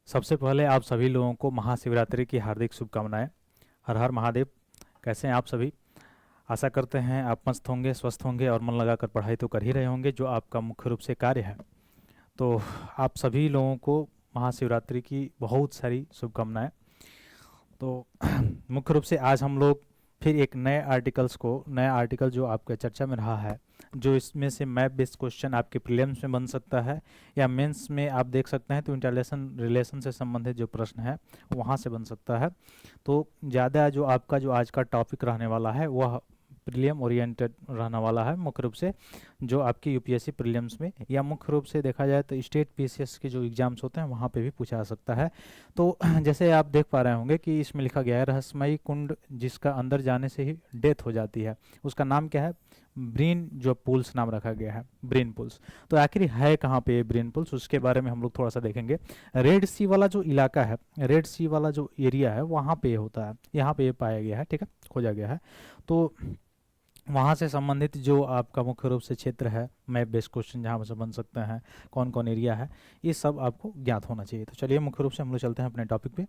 सबसे पहले आप सभी लोगों को महाशिवरात्रि की हार्दिक शुभकामनाएं। हर हर महादेव। कैसे हैं आप सभी? आशा करते हैं आप मस्त होंगे, स्वस्थ होंगे और मन लगाकर पढ़ाई तो कर ही रहे होंगे, जो आपका मुख्य रूप से कार्य है। तो आप सभी लोगों को महाशिवरात्रि की बहुत सारी शुभकामनाएं। तो मुख्य रूप से आज हम लोग फिर एक नया आर्टिकल जो आपके चर्चा में रहा है, जो इसमें से मैप बेस्ड क्वेश्चन आपके प्रीलिम्स में बन सकता है या मेंस में आप देख सकते हैं, तो इंटरलेशन रिलेशन से संबंधित जो प्रश्न है वहाँ से बन सकता है। तो ज़्यादा जो आपका जो आज का टॉपिक रहने वाला है वह प्रीलियम ओरिएंटेड रहने वाला है, मुख्य रूप से जो आपकी यूपीएससी प्रीलिम्स में या मुख्य रूप से देखा जाए तो स्टेट पीसीएस के जो एग्जाम्स होते हैं वहाँ पे भी पूछा जा सकता है। तो जैसे आप देख पा रहे होंगे कि इसमें लिखा गया है रहस्यमयी कुंड जिसका अंदर जाने से ही डेथ हो जाती है, उसका नाम क्या है? ब्रीन जो पुल्स नाम रखा गया है, ब्रीन पुल्स। तो आखिर है कहाँ पे ब्रीन पुल्स, उसके बारे में हम लोग थोड़ा सा देखेंगे। रेड सी वाला जो इलाका है, रेड सी वाला जो एरिया है वहाँ पे होता है, यहाँ पे पाया गया है, ठीक है, खोजा गया है। तो वहाँ से संबंधित जो आपका मुख्य रूप से क्षेत्र है, मैप बेस्ड क्वेश्चन जहाँ से बन सकते हैं, कौन कौन एरिया है, ये सब आपको ज्ञात होना चाहिए। तो चलिए मुख्य रूप से हम लोग चलते हैं अपने टॉपिक पे।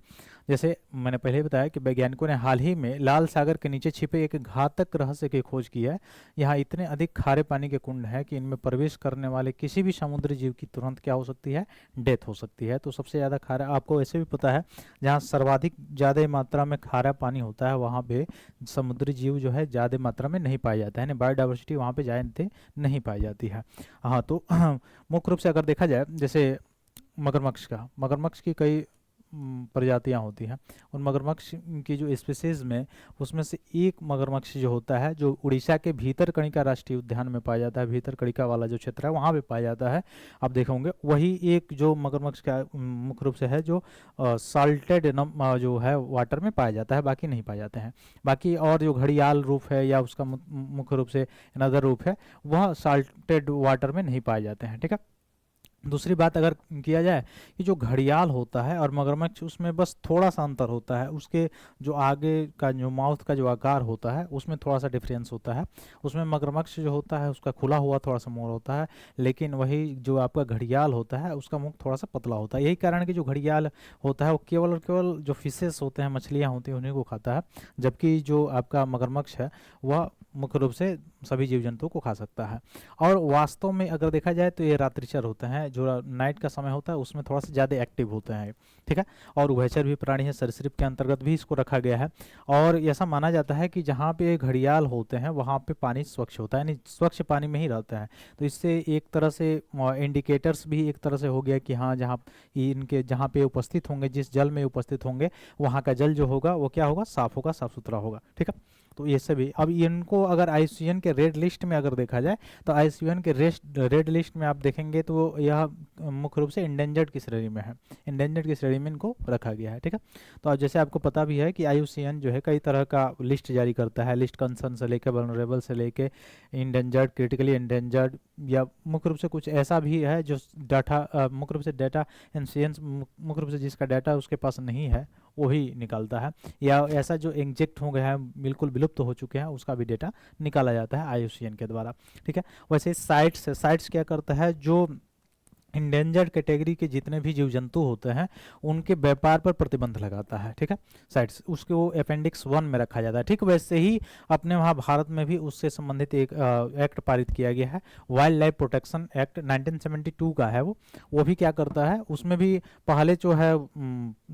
जैसे मैंने पहले ही बताया कि वैज्ञानिकों ने हाल ही में लाल सागर के नीचे छिपे एक घातक रहस्य की खोज की है। यहाँ इतने अधिक खारे पानी के कुंड हैं कि इनमें प्रवेश करने वाले किसी भी समुद्री जीव की तुरंत क्या हो सकती है? डेथ हो सकती है। तो सबसे ज़्यादा खारा आपको वैसे भी पता है, जहाँ सर्वाधिक ज़्यादा मात्रा में खारा पानी होता है वहाँ पे समुद्री जीव जो है ज़्यादा मात्रा में नहीं पाया जाता है, यानी बायोडाइवर्सिटी वहाँ पे ज़्यादा नहीं पाई जाती है। हाँ, तो मुख्य रूप से अगर देखा जाए, जैसे मगरमच्छ की कई प्रजातियां होती हैं। उन मगरमच्छ की जो स्पीसीज में, उसमें से एक मगरमच्छ जो होता है जो उड़ीसा के भीतरकनिका राष्ट्रीय उद्यान में पाया जाता है, भीतरकनिका वाला जो क्षेत्र है वहाँ पे पाया जाता है, आप देखोगे। वही एक जो मगरमच्छ का मुख्य रूप से है जो साल्टेड जो है वाटर में पाया जाता है, बाकी नहीं पाए जाते हैं। बाकी और जो घड़ियाल रूप है या उसका मुख्य रूप से अनदर रूप है, वह साल्टेड वाटर में नहीं पाए जाते हैं, ठीक है। दूसरी बात अगर किया जाए कि जो घड़ियाल होता है और मगरमच्छ, उसमें बस थोड़ा सा अंतर होता है, उसके जो आगे का जो माउथ का जो आकार होता है उसमें थोड़ा सा डिफरेंस होता है। उसमें मगरमच्छ जो होता है उसका खुला हुआ थोड़ा सा मुंह होता है, लेकिन वही जो आपका घड़ियाल होता है उसका मुंह थोड़ा सा पतला होता है। यही कारण है कि जो घड़ियाल होता है वो केवल और केवल जो फिशेस होते हैं, मछलियाँ होती हैं, उन्हीं को खाता है, जबकि जो आपका मगरमच्छ है वह मुख्य रूप से सभी जीव जंतुओं को खा सकता है। और वास्तव में अगर देखा जाए तो ये रात्रिचर होते हैं, जो नाइट का समय होता है उसमें थोड़ा सा ज़्यादा एक्टिव होते हैं, ठीक है। और उभयचर भी प्राणी है, सरीसृप के अंतर्गत भी इसको रखा गया है। और ऐसा माना जाता है कि जहाँ पे घड़ियाल होते हैं वहाँ पे पानी स्वच्छ होता है, यानी स्वच्छ पानी में ही रहता है। तो इससे एक तरह से इंडिकेटर्स भी एक तरह से हो गया कि हाँ, जहाँ इनके जहाँ पे उपस्थित होंगे, जिस जल में उपस्थित होंगे, वहाँ का जल जो होगा वो क्या होगा? साफ होगा, साफ सुथरा होगा, ठीक है। तो ये सभी, अब इनको अगर आईयूसीएन के रेड लिस्ट में अगर देखा जाए, तो आईयूसीएन के रेड लिस्ट में आप देखेंगे तो यह मुख्य रूप से इंडेंजर्ड की श्रेणी में है, इंडेंजर्ड की श्रेणी में इनको रखा गया है, ठीक है। तो अब जैसे आपको पता भी है कि आईयूसीएन जो है कई तरह का लिस्ट जारी करता है, लिस्ट कंसर्न से लेकर वल्नरेबल से लेकर इंडेंजर्ड, क्रिटिकली इंडेंजर्ड, या मुख्य रूप से कुछ ऐसा भी है जो डाटा मुख्य रूप से डाटा एनसीएंस, मुख्य रूप से जिसका डाटा उसके पास नहीं है वही निकालता है, या ऐसा जो इंजेक्ट हो गया है, बिल्कुल विलुप्त हो चुके हैं, उसका भी डेटा निकाला जाता है आईयूसीएन के द्वारा, ठीक है। वैसे साइट्स क्या करता है, जो इंडेंजर्ड कैटेगरी के जितने भी जीव जंतु होते हैं उनके व्यापार पर प्रतिबंध लगाता है, ठीक है। साइट्स उसके वो अपेंडिक्स 1 में रखा जाता है, ठीक। वैसे ही अपने वहाँ भारत में भी उससे संबंधित एक एक्ट पारित किया गया है, वाइल्ड लाइफ प्रोटेक्शन एक्ट 1972 का है वो भी क्या करता है, उसमें भी पहले जो है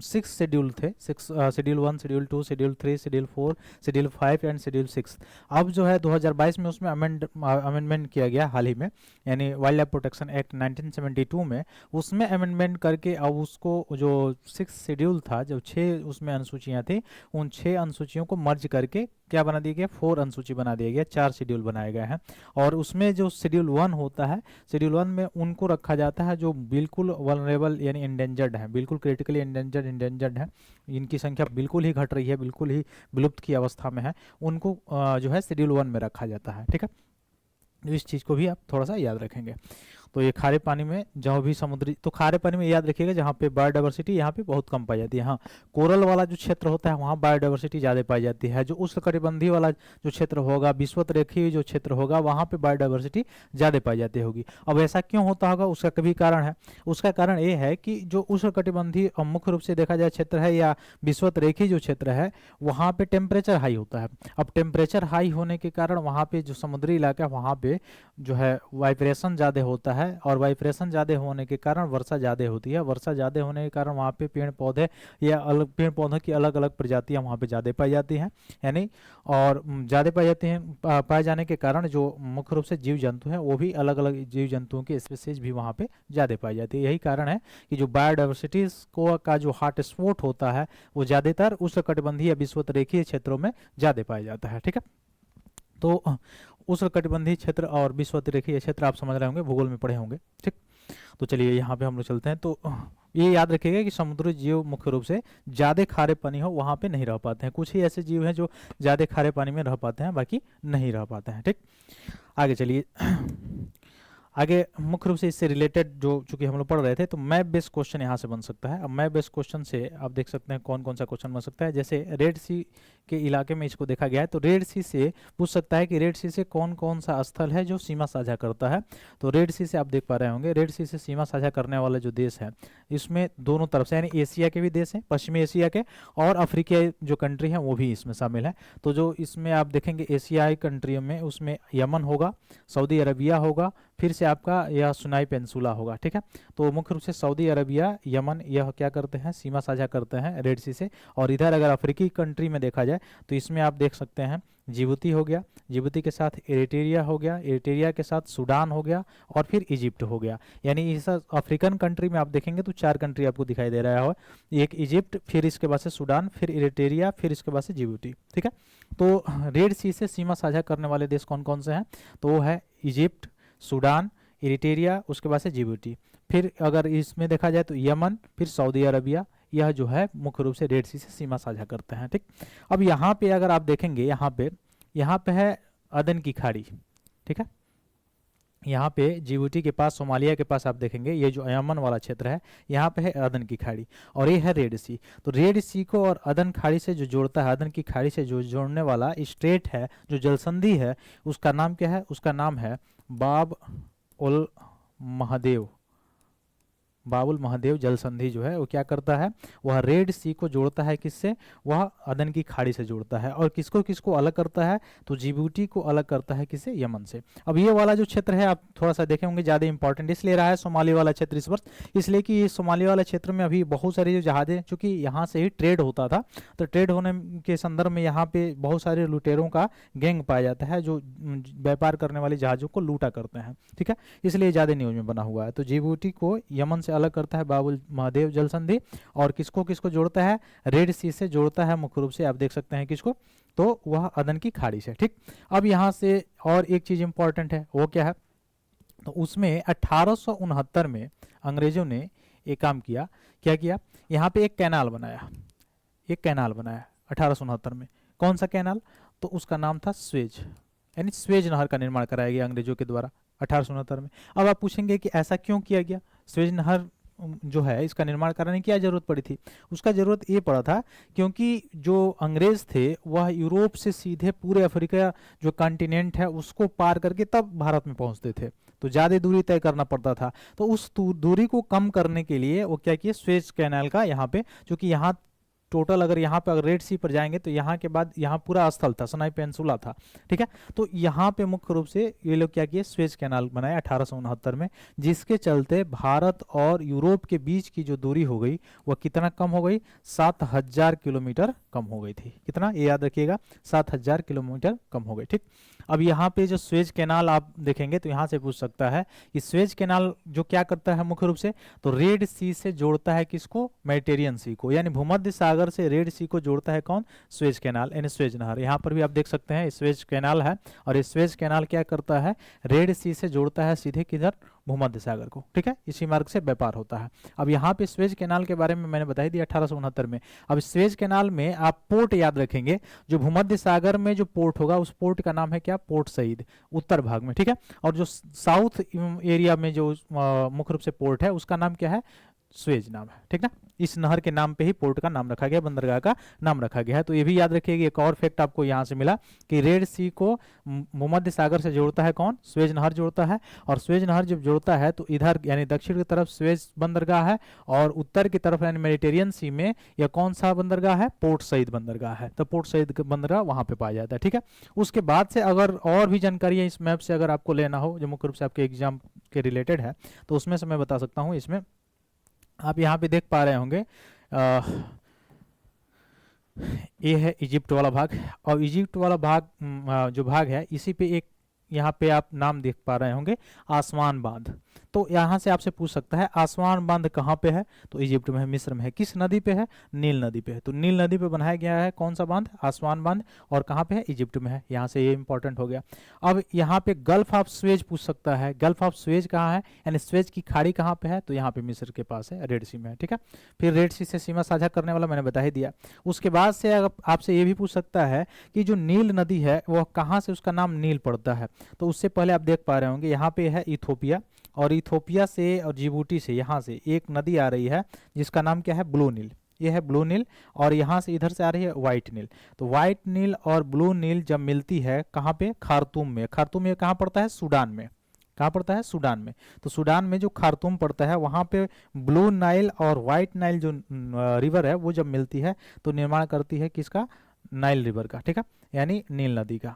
6 शेड्यूल थे, 6 schedule 1, schedule 2, schedule 3, schedule 4, schedule 5 and schedule 6। अब जो है 2022 में उसमें अमेंडमेंट किया गया हाल ही में, यानी वाइल्ड लाइफ प्रोटेक्शन एक्ट 1972 में, उसमें अमेंडमेंट करके अब उसको जो 6 शेड्यूल था, जो 6 उसमें अनुसूचियां थी, उन 6 अनुसूचियों को मर्ज करके क्या बना दिया गया? 4 अनुसूची बना दिया गया, 4 शेड्यूल बनाए गए हैं। और उसमें जो शेड्यूल 1 होता है, शेड्यूल 1 में उनको रखा जाता है जो बिल्कुल वल्नरेबल यानी इंडेंजर्ड है, बिल्कुल क्रिटिकली इंडेंजर्ड है, इनकी संख्या बिल्कुल ही घट रही है, बिल्कुल ही विलुप्त की अवस्था में है, उनको जो है शेड्यूल 1 में रखा जाता है, ठीक है। इस चीज़ को भी आप थोड़ा सा याद रखेंगे। तो ये खारे पानी में जहाँ भी समुद्री, तो खारे पानी में याद रखिएगा जहाँ पे बायोडाइवर्सिटी यहाँ पे बहुत कम पाई जाती है। हाँ, कोरल वाला जो क्षेत्र होता है वहाँ बायोडाइवर्सिटी ज़्यादा पाई जाती है। जो उष्णकटिबंधीय वाला जो क्षेत्र होगा, विषुवत-रेखीय जो क्षेत्र होगा, वहाँ पे बायोडाइवर्सिटी ज़्यादा पाई जाती होगी। अब ऐसा क्यों होता होगा, उसका कभी कारण है। उसका कारण ये है कि जो उष्णकटिबंधीय मुख्य रूप से देखा जाए क्षेत्र है या विषुवत-रेखीय जो क्षेत्र है, वहाँ पे टेम्परेचर हाई होता है। अब टेम्परेचर हाई होने के कारण वहाँ पे जो समुद्री इलाका है वहाँ पे जो है वाइब्रेशन ज़्यादा होता है, और वाइब्रेशन ज़्यादा होने के कारण वर्षा ज़्यादा होती है। वर्षा ज़्यादा होने के कारण वहाँ पे पेड़ पौधे या अलग पेड़ पौधों की अलग अलग प्रजातियाँ वहाँ पे ज़्यादा पाई जाती हैं, यानी और ज़्यादा पाई जाती हैं। पाए जाने के कारण जो मुख्य रूप से जीव जंतु हैं वो भी अलग अलग जीव जंतुओं की स्पीसीज भी वहाँ पे ज़्यादा पाई जाती है। यही कारण है कि जो बायोडाइवर्सिटीज को का जो हॉट स्पॉट होता है वो ज़्यादातर उष्णकटिबंधीय या विषुवत-रेखीय क्षेत्रों में ज़्यादा पाया जाता है। ठीक है, तो उष्णकटिबंधीय क्षेत्र और विषुवत-रेखीय क्षेत्र आप समझ रहे होंगे, भूगोल में पढ़े होंगे। ठीक, तो चलिए यहाँ पे हम लोग चलते हैं। तो ये याद रखिएगा कि समुद्री जीव मुख्य रूप से ज़्यादा खारे पानी हो वहाँ पे नहीं रह पाते हैं। कुछ ही ऐसे जीव हैं जो ज़्यादा खारे पानी में रह पाते हैं, बाकी नहीं रह पाते हैं। ठीक, आगे चलिए। आगे मुख्य रूप से इससे रिलेटेड जो चूंकि हम लोग पढ़ रहे थे, तो मैप बेस्ड क्वेश्चन यहाँ से बन सकता है। अब मैप बेस्ड क्वेश्चन से आप देख सकते हैं कौन कौन सा क्वेश्चन बन सकता है। जैसे रेड सी के इलाके में इसको देखा गया है, तो रेड सी से पूछ सकता है कि रेड सी से कौन कौन सा स्थल है जो सीमा साझा करता है। तो रेड सी से आप देख पा रहे होंगे, रेड सी से सीमा साझा करने वाले जो देश है इसमें दोनों तरफ से, यानी एशिया के भी देश हैं, पश्चिमी एशिया के, और अफ्रीकी जो कंट्री है वो भी इसमें शामिल है। तो जो इसमें आप देखेंगे एशियाई कंट्रियों में, उसमें यमन होगा, सऊदी अरबिया होगा, फिर से आपका यह सुनाई पेंसुला होगा। ठीक है, तो मुख्य रूप से सऊदी अरबिया, यमन, यह क्या करते हैं, सीमा साझा करते हैं रेड सी से। और इधर अगर अफ्रीकी कंट्री में देखा जाए तो इसमें आप देख सकते हैं जिबूती हो गया, जिबूती के साथ इरिट्रिया हो गया, इरिट्रिया के साथ सूडान हो गया, और फिर इजिप्ट हो गया। यानी इस अफ्रीकन कंट्री में आप देखेंगे तो 4 कंट्री आपको दिखाई दे रहा है, एक इजिप्ट, फिर इसके बाद से सूडान, फिर इरिट्रिया, फिर इसके बाद से जिबूती। ठीक है, तो रेड सी से सीमा साझा करने वाले देश कौन कौन से हैं, तो वो है इजिप्ट, सूडान, इरिट्रिया, उसके बाद से जिबूती। फिर अगर इसमें देखा जाए तो यमन, फिर सऊदी अरबिया, यह जो है मुख्य रूप से रेड सी से सीमा साझा करते हैं। ठीक, अब यहाँ पे अगर आप देखेंगे, यहाँ पे है अदन की खाड़ी। ठीक है, यहाँ पे जिबूती के पास, सोमालिया के पास आप देखेंगे ये जो यमन वाला क्षेत्र है, यहाँ पे है अदन की खाड़ी, और ये है रेड सी। तो रेड सी को और अदन खाड़ी से जो जोड़ता है, अदन की खाड़ी से जो जोड़ने वाला स्ट्रेट है, जो जलसंधि है, उसका नाम क्या है, उसका नाम है बाब उल महादेव। बाबुल महादेव जल संधि जो है वो क्या करता है, वह रेड सी को जोड़ता है, किससे, वह अदन की खाड़ी से जोड़ता है। और किसको किसको अलग करता है, तो जिबूती को अलग करता है, किससे, यमन से। अब ये वाला जो क्षेत्र है आप थोड़ा सा देखे होंगे, ज़्यादा इंपॉर्टेंट इसलिए रहा है सोमाली वाला क्षेत्र इस वर्ष, इसलिए कि ये सोमाली वाला क्षेत्र में अभी बहुत सारी जो जहाज़ें, चूँकि यहाँ से ही ट्रेड होता था, तो ट्रेड होने के संदर्भ में यहाँ पे बहुत सारे लुटेरों का गैंग पाया जाता है जो व्यापार करने वाले जहाज़ों को लूटा करते हैं। ठीक है, इसलिए ज़्यादा न्यूज में बना हुआ है। तो जिबूती को यमन से अलग करता है बाबुल महादेव जल संधि, और किसको किसको जोड़ता है, रेड सी से जोड़ता है मुख्य रूप से, आप देख सकते हैं किसको, तो वह अदन की खाड़ी से। ठीक, अब यहाँ से और एक चीज इंपॉर्टेंट है, वो क्या है, तो उसमें 1869 में अंग्रेजों ने एक काम किया, क्या किया, यहाँ पे एक कैनाल बनाया, 1869 में। कौन सा कैनाल, तो उसका नाम था स्वेज, यानी स्वेज नहर का निर्माण कराया गया अंग्रेजों के द्वारा 1869 में। अब आप पूछेंगे कि ऐसा क्यों किया गया, स्वेज नहर जो है इसका निर्माण कराने की क्या जरूरत पड़ी थी। उसका जरूरत ये पड़ा था क्योंकि जो अंग्रेज थे वह यूरोप से सीधे पूरे अफ्रीका जो कॉन्टिनेंट है उसको पार करके तब भारत में पहुंचते थे, तो ज़्यादा दूरी तय करना पड़ता था। तो उस दूरी को कम करने के लिए वो क्या किया, स्वेज कैनाल का यहाँ पे, क्योंकि यहाँ टोटल अगर यहाँ पे अगर रेड सी पर जाएंगे तो यहाँ के बाद यहाँ पूरा स्थल था, सनाई पेंसुला था। ठीक है, तो यहाँ पे मुख्य रूप से ये लोग क्या किए, स्वेज कैनाल बनाया 1869 में, जिसके चलते भारत और यूरोप के बीच की जो दूरी हो गई वह कितना कम हो गई, 7000 किलोमीटर कम हो गई थी। कितना, ये याद रखिएगा, 7000 किलोमीटर कम हो गई। ठीक, अब यहाँ पे जो स्वेज कैनाल आप देखेंगे तो यहाँ से पूछ सकता है कि स्वेज कैनाल जो क्या करता है मुख्य रूप से, तो रेड सी से जोड़ता है किसको, मेडिटेरियन सी को, यानी भूमध्य सागर सागर से रेड सी को जोड़ता है कौन? स्वेज कैनाल यानी स्वेज नहर। यहाँ पर भी आप देख सकते हैं स्वेज कैनाल है, और ये स्वेज कैनाल क्या करता है? रेड सी से जोड़ता है सीधे किधर? भूमध्य सागर को, ठीक है। इसी मार्ग से व्यापार होता है। अब यहाँ पे स्वेज कैनाल के बारे में मैंने बता ही दिया 1869 में। अब स्वेज कैनाल में आप पोर्ट याद रखेंगे, जो भूमध्य सागर में जो पोर्ट होगा उस पोर्ट का नाम है क्या? पोर्ट सईद, उत्तर भाग में, ठीक है। और जो साउथ एरिया में जो मुख्य रूप से पोर्ट है उसका नाम क्या है? स्वेज नाम है, ठीक ना। इस नहर के नाम पे ही पोर्ट का नाम रखा गया, बंदरगाह का नाम रखा गया है। तो ये भी याद रखिएगा। एक और फैक्ट आपको यहाँ से मिला कि रेड सी को भूमध्य सागर से जोड़ता है कौन? स्वेज नहर जोड़ता है। और स्वेज नहर जब जोड़ता है तो इधर यानी दक्षिण की तरफ स्वेज बंदरगाह है, और उत्तर की तरफ यानी मेडिटेरियन सी में यह कौन सा बंदरगाह है? पोर्ट सईद बंदरगाह है। तो पोर्ट सईद बंदरगाह वहां पे पाया जाता है, ठीक है। उसके बाद से अगर और भी जानकारी है इस मैप से अगर आपको लेना हो, जो मुख्य रूप से आपके एग्जाम के रिलेटेड है, तो उसमें से मैं बता सकता हूँ। इसमें आप यहाँ पे देख पा रहे होंगे ये है इजिप्ट वाला भाग, और इजिप्ट वाला भाग जो भाग है इसी पे एक यहाँ पे आप नाम देख पा रहे होंगे, आसवान बांध। तो यहाँ से आपसे पूछ सकता है आसवान बांध कहाँ पे है? तो इजिप्ट में है, मिस्र में है। किस नदी पे है? नील नदी पे है। तो नील नदी पे बनाया गया है कौन सा बांध? आसवान बांध। और कहाँ पे है? इजिप्ट में है। यहाँ से ये इंपॉर्टेंट हो गया। अब यहाँ पे गल्फ ऑफ स्वेज पूछ सकता है। गल्फ ऑफ स्वेज कहाँ है, यानी स्वेज की खाड़ी कहाँ पे है? तो यहाँ पे मिस्र के पास है, रेड सी में है, ठीक है। फिर रेड सी से सीमा साझा करने वाला मैंने बता ही दिया। उसके बाद से आपसे ये भी पूछ सकता है कि जो नील नदी है वह कहाँ से उसका नाम नील पड़ता है? तो उससे पहले आप देख पा रहे होंगे यहाँ पे है इथोपिया, और इथोपिया से और जिबूटी से यहाँ से एक नदी आ रही है जिसका नाम क्या है? ब्लू नील। ये है ब्लू नील, और यहाँ से इधर से आ रही है व्हाइट नील। तो व्हाइट नील और ब्लू नील जब मिलती है कहाँ पे? खार्तूम में। खार्तूम में कहाँ पड़ता है? सूडान में। कहाँ पड़ता है? सूडान में। तो सूडान में जो खार्तूम पड़ता है वहाँ पे ब्लू नाइल और व्हाइट नाइल जो रिवर है वो जब मिलती है तो निर्माण करती है किसका? नाइल रिवर का, ठीक है, यानी नील नदी का।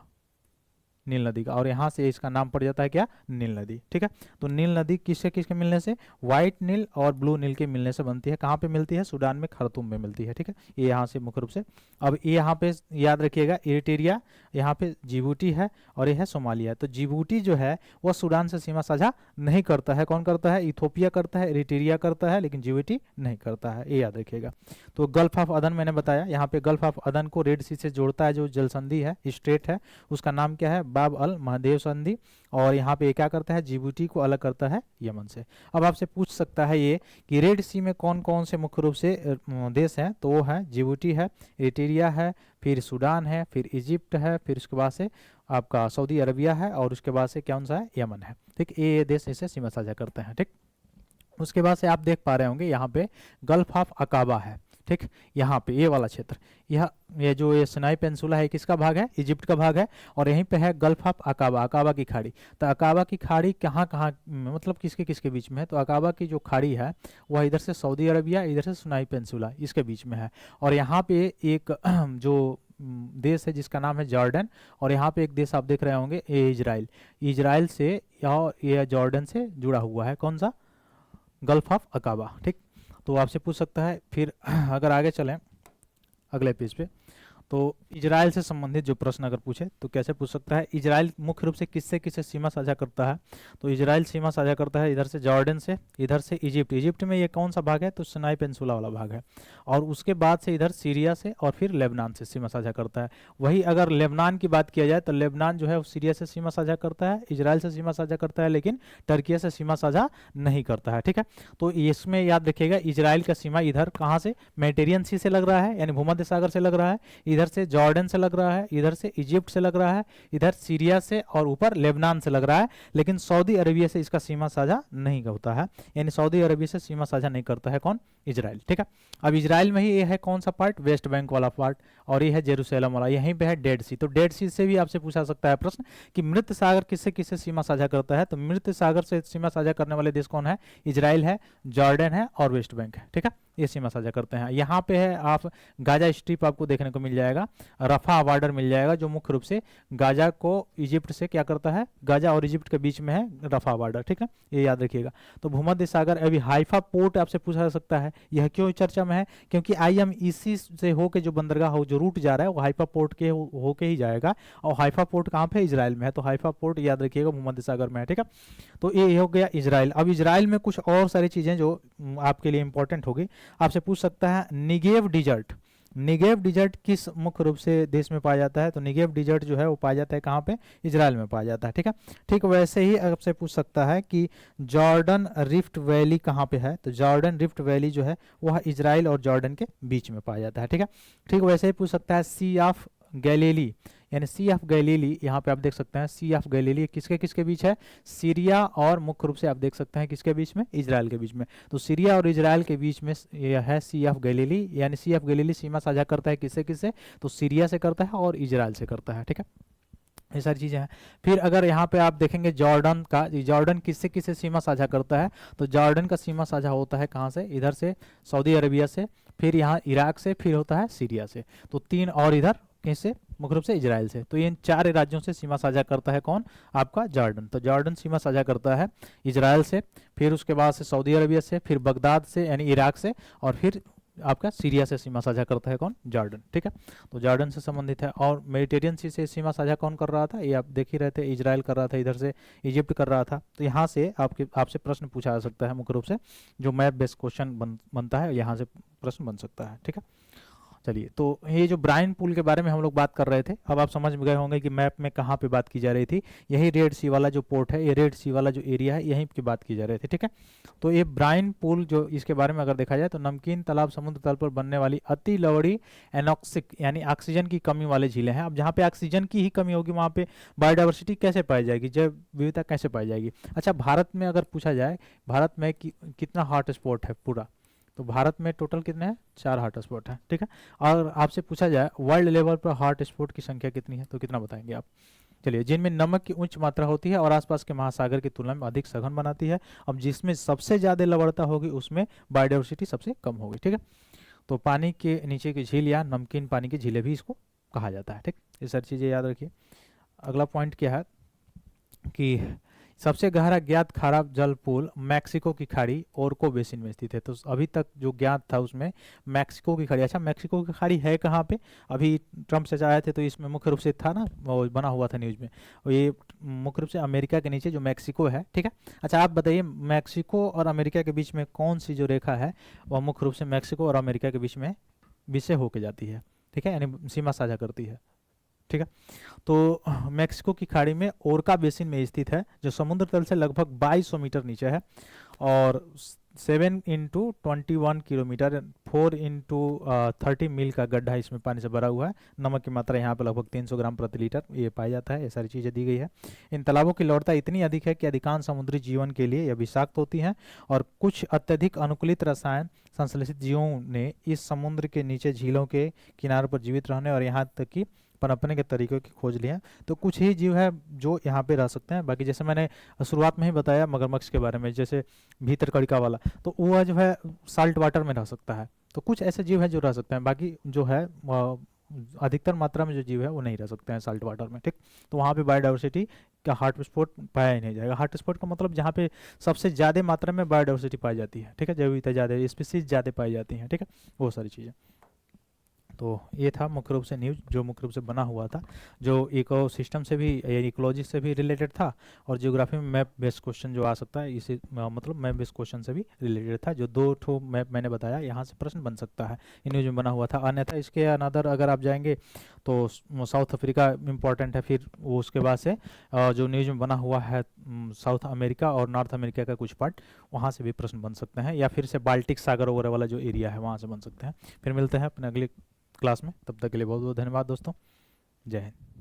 नील नदी का, और यहाँ से इसका नाम पड़ जाता है क्या? नील नदी, ठीक है। तो नील नदी किससे किसके मिलने से? व्हाइट नील और ब्लू नील के मिलने से बनती है। कहाँ पे मिलती है? सूडान में, खार्तूम में मिलती है, ठीक है। ये यहाँ से मुख्य रूप से। अब ये यहाँ पे याद रखिएगा इरिट्रिया, यहाँ पे जिबूटी है, और ये है सोमालिया। तो जिबूटी जो है वह सूडान से सीमा साझा नहीं करता है। कौन करता है? इथोपिया करता है, इरिट्रिया करता है, लेकिन जिबूटी नहीं करता है, ये याद रखिएगा। तो गल्फ ऑफ अदन मैंने बताया, यहाँ पे गल्फ ऑफ अदन को रेड सी से जोड़ता है जो जल संधि है, स्ट्रेट है, उसका नाम क्या है? बाब अल महादेव संधि। और यहाँ पे क्या करता है? जिबूटी को अलग करता है यमन से। अब आपसे पूछ सकता है ये कि रेड सी में कौन कौन से मुख्य रूप से देश हैं? तो वो है जिबूटी है, इरिट्रिया है, फिर सूडान है, फिर इजिप्ट है, फिर उसके बाद से आपका सऊदी अरबिया है, और उसके बाद से कौन सा है? यमन है, ठीक। ये देश इसे सीमा साझा करते हैं, ठीक। उसके बाद से आप देख पा रहे होंगे यहाँ पे गल्फ ऑफ अकाबा है, ठीक। यहाँ पे ये वाला क्षेत्र, ये जो ये सिनाई पेंसुला है किसका भाग है? इजिप्ट का भाग है। और यहीं पे है गल्फ ऑफ अकाबा, अकाबा की खाड़ी। तो अकाबा की खाड़ी कहाँ कहाँ मतलब किसके किसके बीच में है? तो अकाबा की जो खाड़ी है वह इधर से सऊदी अरबिया, इधर से सिनाई पेंसुला, इसके बीच में है। और यहाँ पे एक जो देश है जिसका नाम है जॉर्डन, और यहाँ पे एक देश आप देख रहे होंगे ये इजराइल। इजराइल से और ये जॉर्डन से जुड़ा हुआ है कौन सा? गल्फ ऑफ अकाबा, ठीक। तो आपसे पूछ सकता है। फिर अगर आगे चलें अगले पेज पे, तो इजराइल से संबंधित जो प्रश्न अगर पूछे तो कैसे पूछ सकता है? इजराइल मुख्य रूप से किससे किससे सीमा साझा करता है? तो इजराइल सीमा साझा करता है इधर से जॉर्डन से, इधर से इजिप्ट। इजिप्ट में ये कौन सा भाग है? तो सिनाई पेंसुला वाला भाग है। और उसके बाद से इधर सीरिया से और फिर लेबनान से सीमा साझा करता है। वही अगर लेबनान की बात किया जाए तो लेबनान जो है वो सीरिया से सीमा साझा करता है, इजराइल से सीमा साझा करता है, लेकिन टर्किया से सीमा साझा नहीं करता है, ठीक है। तो इसमें याद रखिएगा इजराइल का सीमा इधर कहाँ से? मेडिटेरियन सी से लग रहा है, यानी भूमध्य सागर से लग रहा है, इधर से जॉर्डन से लग रहा है, इधर से इजिप्ट से लग रहा है, इधर सीरिया से और ऊपर लेबनान से लग रहा है, लेकिन सऊदी अरबिया से इसका सीमा साझा नहीं होता है, यानी सऊदी अरबिया से सीमा साझा नहीं करता है कौन? इजराइल, ठीक है। अब इजराइल में ही ये है कौन सा पार्ट? वेस्ट बैंक वाला पार्ट, और ये है जेरूसलम वाला, यहीं पे है डेड सी। तो डेड सी से भी आपसे पूछा सकता है प्रश्न कि मृत सागर किससे किससे सीमा साझा करता है? तो मृत सागर से सीमा साझा करने वाले देश कौन है? इजराइल है, जॉर्डन है और वेस्ट बैंक है, ठीक है। ये सीमा साझा करते हैं। यहाँ पे है आप गाजा स्ट्रिप आपको देखने को मिल जाएगा, रफा बॉर्डर मिल जाएगा, जो मुख्य रूप से गाजा को इजिप्ट से क्या करता है? गाजा और इजिप्ट के बीच में है रफा बॉर्डर, ठीक है, ये याद रखिएगा। तो भूमध्य सागर, अभी हाइफा पोर्ट आपसे पूछा जा सकता है, यह क्यों चर्चा में है? क्योंकि IMEC से होके जो बंदरगाह हो, जो रूट जा रहा है वो हाइफा पोर्ट के होके ही जाएगा, और हाइफा पोर्ट कहाँ पे? इजराइल में है। तो हाइफा पोर्ट याद रखिएगा भूमध्य सागर में है, ठीक है। तो ये हो गया इजराइल। अब इजराइल में कुछ और सारी चीजें जो आपके लिए इंपॉर्टेंट होगी, आपसे पूछ सकता है निगेव डिजर्ट, निगेव डिजर्ट किस मुख्य रूप से देश में पाया जाता है? तो निगेव डिजर्ट जो है वो पाया जाता है कहाँ पे? इजराइल में पाया जाता है। ठीक है, ठीक वैसे ही आपसे पूछ सकता है कि जॉर्डन रिफ्ट वैली कहाँ पे है? तो जॉर्डन रिफ्ट वैली जो है वह इजराइल और जॉर्डन के बीच में पाया जाता है। ठीक है, ठीक वैसे ही पूछ सकता है सी ऑफ गैलीली, यानी सी ऑफ गैलीली, यहाँ पे आप देख सकते हैं सी ऑफ गैलीली किसके किसके बीच है? सीरिया और मुख्य रूप से आप देख सकते हैं किसके बीच में? इजराइल के बीच में। तो सीरिया और इजराइल के बीच में यह है सी ऑफ गैलीली, यानी सी ऑफ गैलीली सीमा साझा करता है किससे किससे? तो सीरिया से करता है और इजराइल से करता है। ठीक है, ये सारी चीजें हैं। फिर अगर यहाँ पे आप देखेंगे जॉर्डन का, जॉर्डन किससे किससे सीमा साझा करता है? तो जॉर्डन का सीमा साझा होता है कहाँ से? इधर से सऊदी अरबिया से, फिर यहाँ इराक से, फिर होता है सीरिया से। तो तीन, और इधर किससे? मुख्य रूप से इजराइल से। तो इन चार राज्यों से सीमा साझा करता है कौन? आपका जॉर्डन। तो जॉर्डन सीमा साझा करता है इजराइल से, फिर उसके बाद से सऊदी अरबिया से, फिर बगदाद से यानी इराक से, और फिर आपका सीरिया से सीमा साझा करता है कौन? जॉर्डन। ठीक है, तो जॉर्डन से संबंधित है। और मेडिटेरियन सी से सीमा साझा कौन कर रहा था? ये आप देख ही रहे थे, इजराइल कर रहा था, इधर से इजिप्ट कर रहा था। तो यहाँ से आपसे प्रश्न पूछा जा सकता है मुख्य रूप से, जो मैप बेस्ड क्वेश्चन बनता है, यहाँ से प्रश्न बन सकता है। ठीक है, चलिए, तो ये जो ब्राइन पूल के बारे में हम लोग बात कर रहे थे, अब आप समझ गए होंगे कि मैप में कहाँ पे बात की जा रही थी। यही रेड सी वाला जो पोर्ट है, ये रेड सी वाला जो एरिया है, यहीं की बात की जा रही थी। ठीक है, तो ये ब्राइन पूल जो, इसके बारे में अगर देखा जाए तो नमकीन तालाब समुद्र तल पर बनने वाली अति लवड़ी एनॉक्सिक यानी ऑक्सीजन की कमी वाले झीलें हैं। अब जहाँ पे ऑक्सीजन की ही कमी होगी वहाँ पे बायोडाइवर्सिटी कैसे पाई जाएगी, जैव विविधता कैसे पाई जाएगी? अच्छा, भारत में अगर पूछा जाए, भारत में कितना हॉट स्पॉट है पूरा? तो भारत में टोटल कितने हैं? 4 हॉट स्पॉट है। ठीक है, और आपसे पूछा जाए वर्ल्ड लेवल पर हॉट स्पॉट की संख्या कितनी है, तो कितना बताएंगे आप? चलिए, जिनमें नमक की उच्च मात्रा होती है और आसपास के महासागर की तुलना में अधिक सघन बनाती है। अब जिसमें सबसे ज्यादा लवणता होगी उसमें बायोडाइवर्सिटी सबसे कम होगी। ठीक है, तो पानी के नीचे की झील या नमकीन पानी की झीलें भी इसको कहा जाता है। ठीक, ये सारी चीजें याद रखिए। अगला पॉइंट क्या है कि सबसे गहरा ज्ञात खारा जल पुल मैक्सिको की खाड़ी ओरको बेसिन में स्थित है। तो अभी तक जो ज्ञात था उसमें मैक्सिको की खाड़ी। अच्छा, मैक्सिको की खाड़ी है कहाँ पे? अभी ट्रम्प से आए थे तो इसमें मुख्य रूप से था ना, वो बना हुआ था न्यूज़ में, और ये मुख्य रूप से अमेरिका के नीचे जो मैक्सिको है। ठीक है, अच्छा आप बताइए, मैक्सिको और अमेरिका के बीच में कौन सी जो रेखा है वह मुख्य रूप से मैक्सिको और अमेरिका के बीच में विषय होके जाती है? ठीक है, यानी सीमा साझा करती है। ठीक है, तो मैक्सिको की खाड़ी में ओरका बेसिन में स्थित है, जो समुद्र तल से लगभग 2200 मीटर नीचे है, और 7 × 21 किलोमीटर 4 × 30 मील का गड्ढा इसमें पानी से भरा हुआ है। नमक की मात्रा यहाँ पे लगभग 300 ग्राम प्रति लीटर ये पाया जाता है। ये सारी चीज़ें दी गई है। इन तालाबों की लवणता इतनी अधिक है कि अधिकांश समुद्री जीवन के लिए यह विषाक्त होती हैं, और कुछ अत्यधिक अनुकूलित रसायन संश्लेषित जीवों ने इस समुद्र के नीचे झीलों के किनारों पर जीवित रहने और यहाँ तक कि पनपने के तरीकों की खोज ली है। तो कुछ ही जीव है जो यहाँ पे रह सकते हैं, बाकी जैसे मैंने शुरुआत में ही बताया मगरमच्छ के बारे में, जैसे भीतर कड़िका वाला, तो वो जो है साल्ट वाटर में रह सकता है। तो कुछ ऐसे जीव हैं जो रह सकते हैं, बाकी जो है अधिकतर मात्रा में जो जीव है वो नहीं रह सकते हैं साल्ट वाटर में। ठीक, तो वहाँ पे बायोडाइवर्सिटी का हॉट स्पॉट पाया ही नहीं जाएगा। हॉट स्पॉट का मतलब जहाँ पे सबसे ज़्यादा मात्रा में बायोडाइवर्सिटी पाई जाती है। ठीक है, जैव विविधता ज़्यादा, स्पीसीज ज़्यादा पाई जाती हैं। ठीक है, वो सारी चीज़ें। तो ये था मुख्य रूप से न्यूज़ जो मुख्य रूप से बना हुआ था, जो इको सिस्टम से भी, इकोलॉजी से भी रिलेटेड था, और जियोग्राफी में मैप बेस्ड क्वेश्चन जो आ सकता है इसे मतलब मैप बेस्ड क्वेश्चन से भी रिलेटेड था। जो 2 ठो मैप मैंने बताया, यहाँ से प्रश्न बन सकता है, ये न्यूज़ में बना हुआ था। अन्यथा इसके अनदर अगर आप जाएंगे तो साउथ अफ्रीका इंपॉर्टेंट है, फिर वो उसके बाद से जो न्यूज़ में बना हुआ है साउथ अमेरिका और नॉर्थ अमेरिका का कुछ पार्ट, वहाँ से भी प्रश्न बन सकते हैं, या फिर से बाल्टिक सागर वगैरह वाला जो एरिया है वहाँ से बन सकते हैं। फिर मिलते हैं अपने अगले क्लास में, तब तक के लिए बहुत बहुत धन्यवाद दोस्तों। जय हिंद।